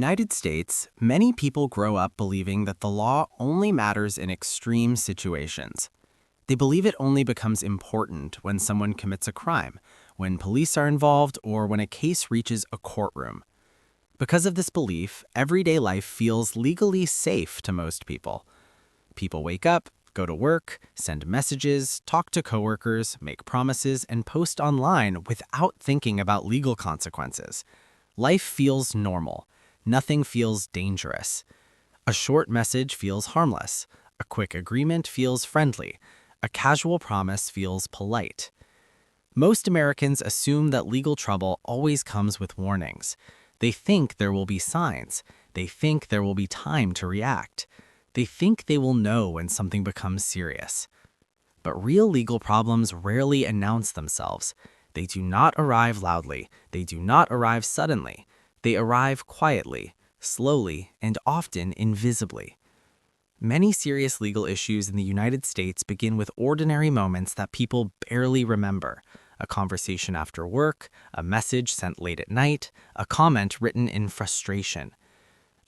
United States, many people grow up believing that the law only matters in extreme situations. They believe it only becomes important when someone commits a crime, when police are involved, or when a case reaches a courtroom. Because of this belief, everyday life feels legally safe to most people. People wake up, go to work, send messages, talk to coworkers, make promises, and post online without thinking about legal consequences. Life feels normal. Nothing feels dangerous. A short message feels harmless. A quick agreement feels friendly. A casual promise feels polite. Most Americans assume that legal trouble always comes with warnings. They think there will be signs. They think there will be time to react. They think they will know when something becomes serious. But real legal problems rarely announce themselves. They do not arrive loudly. They do not arrive suddenly. They arrive quietly, slowly, and often invisibly. Many serious legal issues in the United States begin with ordinary moments that people barely remember. A conversation after work, a message sent late at night, a comment written in frustration.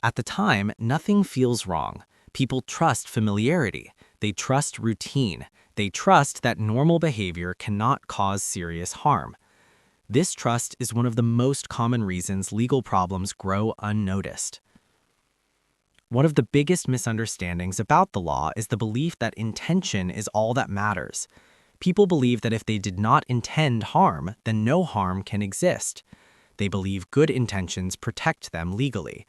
At the time, nothing feels wrong. People trust familiarity. They trust routine. They trust that normal behavior cannot cause serious harm. This trust is one of the most common reasons legal problems grow unnoticed. One of the biggest misunderstandings about the law is the belief that intention is all that matters. People believe that if they did not intend harm, then no harm can exist. They believe good intentions protect them legally.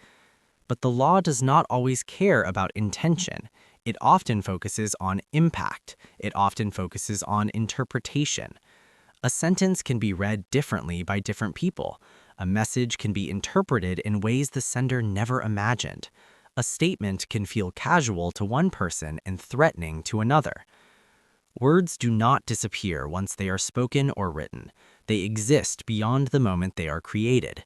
But the law does not always care about intention. It often focuses on impact. It often focuses on interpretation. A sentence can be read differently by different people. A message can be interpreted in ways the sender never imagined. A statement can feel casual to one person and threatening to another. Words do not disappear once they are spoken or written. They exist beyond the moment they are created.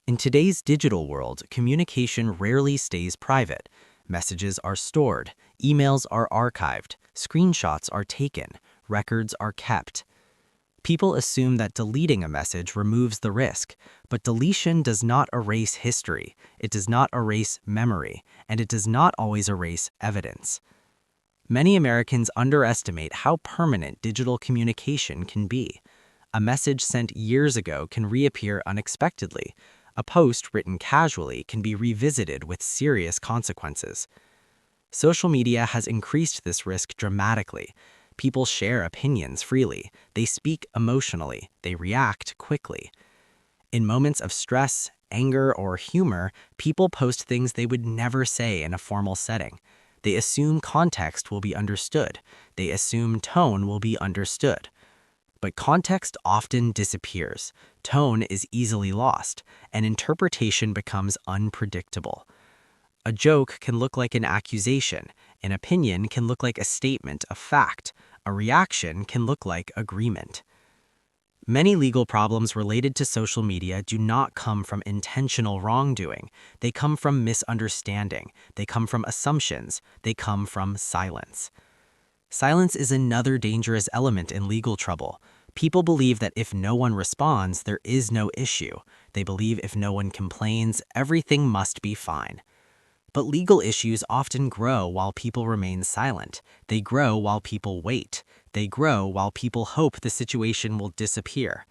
In today's digital world, communication rarely stays private. Messages are stored, emails are archived, screenshots are taken, records are kept. People assume that deleting a message removes the risk, but deletion does not erase history, it does not erase memory, and it does not always erase evidence. Many Americans underestimate how permanent digital communication can be. A message sent years ago can reappear unexpectedly. A post written casually can be revisited with serious consequences. Social media has increased this risk dramatically. People share opinions freely. They speak emotionally. They react quickly. In moments of stress, anger, or humor, people post things they would never say in a formal setting. They assume context will be understood. They assume tone will be understood. But context often disappears. Tone is easily lost, and interpretation becomes unpredictable. A joke can look like an accusation. An opinion can look like a statement of fact. A reaction can look like agreement. Many legal problems related to social media do not come from intentional wrongdoing. They come from misunderstanding. They come from assumptions. They come from silence. Silence is another dangerous element in legal trouble. People believe that if no one responds, there is no issue. They believe if no one complains, everything must be fine. But legal issues often grow while people remain silent. They grow while people wait. They grow while people hope the situation will disappear.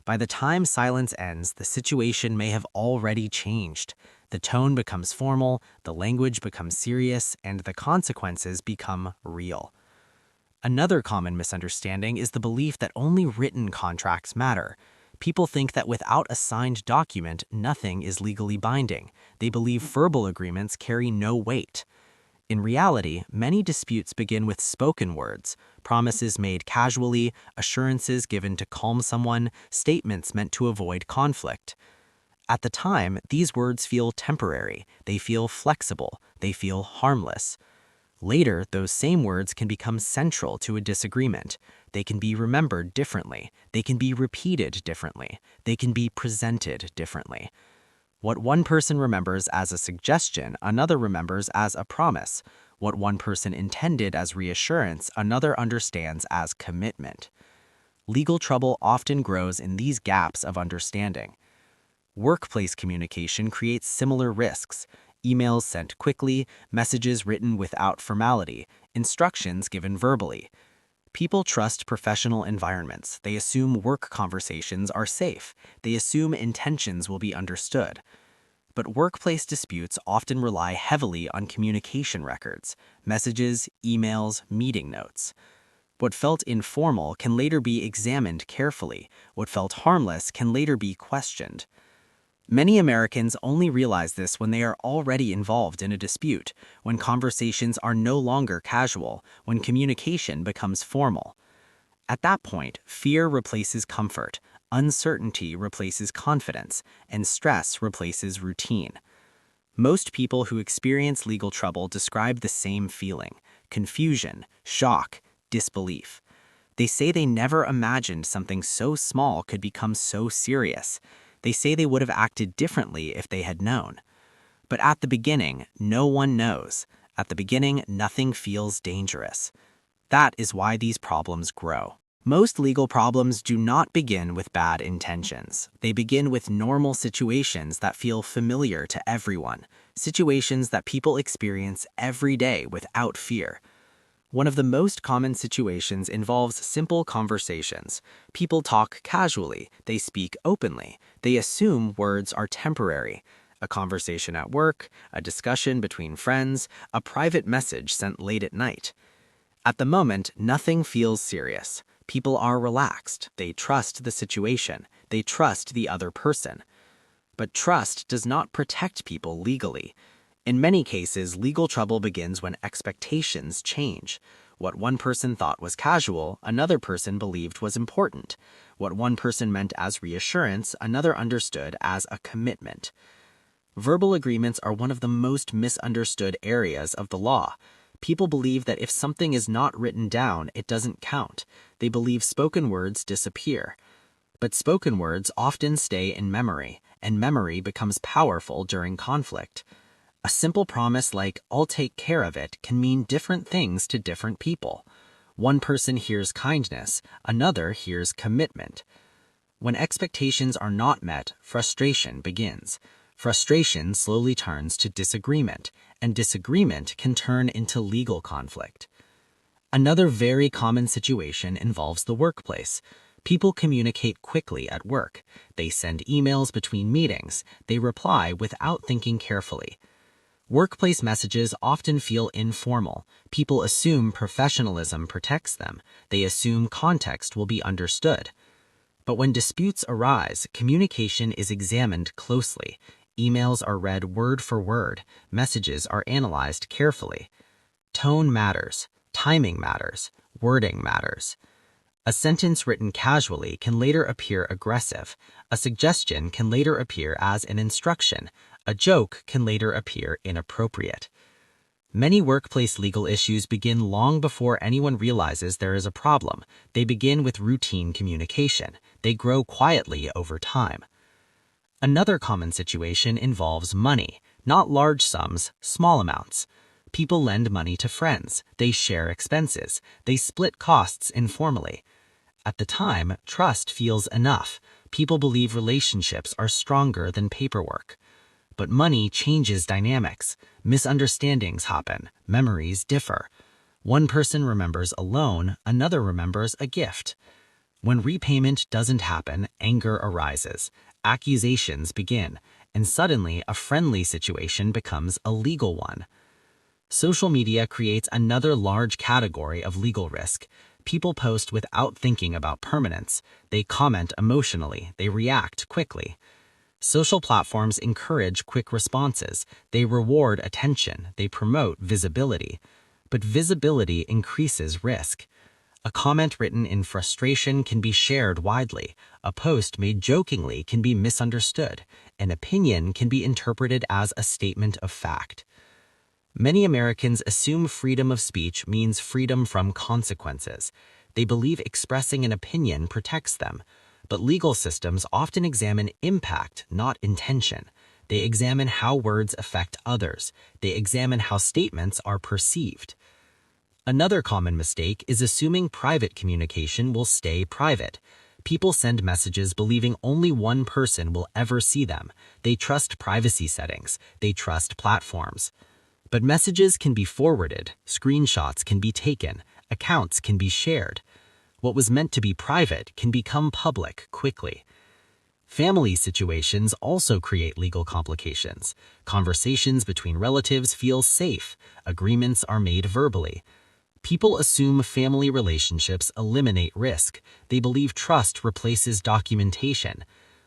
By the time silence ends, the situation may have already changed. The tone becomes formal, the language becomes serious, and the consequences become real. Another common misunderstanding is the belief that only written contracts matter. People think that without a signed document, nothing is legally binding. They believe verbal agreements carry no weight. In reality, many disputes begin with spoken words, promises made casually, assurances given to calm someone, statements meant to avoid conflict. At the time, these words feel temporary, they feel flexible, they feel harmless. Later, those same words can become central to a disagreement. They can be remembered differently. They can be repeated differently. They can be presented differently. What one person remembers as a suggestion, another remembers as a promise. What one person intended as reassurance, another understands as commitment. Legal trouble often grows in these gaps of understanding. Workplace communication creates similar risks. Emails sent quickly, messages written without formality, instructions given verbally. People trust professional environments. They assume work conversations are safe. They assume intentions will be understood. But workplace disputes often rely heavily on communication records, messages, emails, meeting notes. What felt informal can later be examined carefully. What felt harmless can later be questioned. Many Americans only realize this when they are already involved in a dispute, when conversations are no longer casual, when communication becomes formal. At that point, fear replaces comfort, uncertainty replaces confidence, and stress replaces routine. Most people who experience legal trouble describe the same feeling: confusion, shock, disbelief. They say they never imagined something so small could become so serious. They say they would have acted differently if they had known. But at the beginning, no one knows. At the beginning, nothing feels dangerous. That is why these problems grow. Most legal problems do not begin with bad intentions. They begin with normal situations that feel familiar to everyone, situations that people experience every day without fear. One of the most common situations involves simple conversations. People talk casually, they speak openly, they assume words are temporary. A conversation at work, a discussion between friends, a private message sent late at night. At the moment, nothing feels serious. People are relaxed, they trust the situation, they trust the other person. But trust does not protect people legally. In many cases, legal trouble begins when expectations change. What one person thought was casual, another person believed was important. What one person meant as reassurance, another understood as a commitment. Verbal agreements are one of the most misunderstood areas of the law. People believe that if something is not written down, it doesn't count. They believe spoken words disappear. But spoken words often stay in memory, and memory becomes powerful during conflict. A simple promise like, "I'll take care of it," can mean different things to different people. One person hears kindness, another hears commitment. When expectations are not met, frustration begins. Frustration slowly turns to disagreement, and disagreement can turn into legal conflict. Another very common situation involves the workplace. People communicate quickly at work. They send emails between meetings. They reply without thinking carefully. Workplace messages often feel informal. People assume professionalism protects them. They assume context will be understood. But when disputes arise, communication is examined closely. Emails are read word for word. Messages are analyzed carefully. Tone matters. Timing matters. Wording matters. A sentence written casually can later appear aggressive. A suggestion can later appear as an instruction. A joke can later appear inappropriate. Many workplace legal issues begin long before anyone realizes there is a problem. They begin with routine communication. They grow quietly over time. Another common situation involves money, not large sums, small amounts. People lend money to friends. They share expenses. They split costs informally. At the time, trust feels enough. People believe relationships are stronger than paperwork. But money changes dynamics. Misunderstandings happen. Memories differ. One person remembers a loan, another remembers a gift. When repayment doesn't happen, anger arises. Accusations begin, and suddenly a friendly situation becomes a legal one. Social media creates another large category of legal risk. People post without thinking about permanence. They comment emotionally. They react quickly. Social platforms encourage quick responses. They reward attention. They promote visibility. But visibility increases risk. A comment written in frustration can be shared widely. A post made jokingly can be misunderstood. An opinion can be interpreted as a statement of fact. Many Americans assume freedom of speech means freedom from consequences. They believe expressing an opinion protects them. But legal systems often examine impact, not intention. They examine how words affect others. They examine how statements are perceived. Another common mistake is assuming private communication will stay private. People send messages believing only one person will ever see them. They trust privacy settings. They trust platforms. But messages can be forwarded, screenshots can be taken, accounts can be shared. What was meant to be private can become public quickly. Family situations also create legal complications. Conversations between relatives feel safe. Agreements are made verbally. People assume family relationships eliminate risk. They believe trust replaces documentation.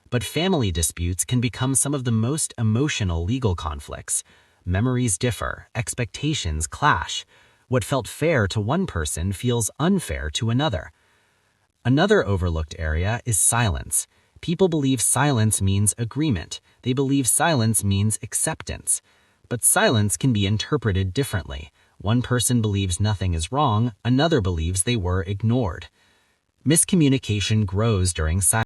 But family disputes can become some of the most emotional legal conflicts. Memories differ, expectations clash. What felt fair to one person feels unfair to another. Another overlooked area is silence. People believe silence means agreement. They believe silence means acceptance. But silence can be interpreted differently. One person believes nothing is wrong, another believes they were ignored. Miscommunication grows during silence.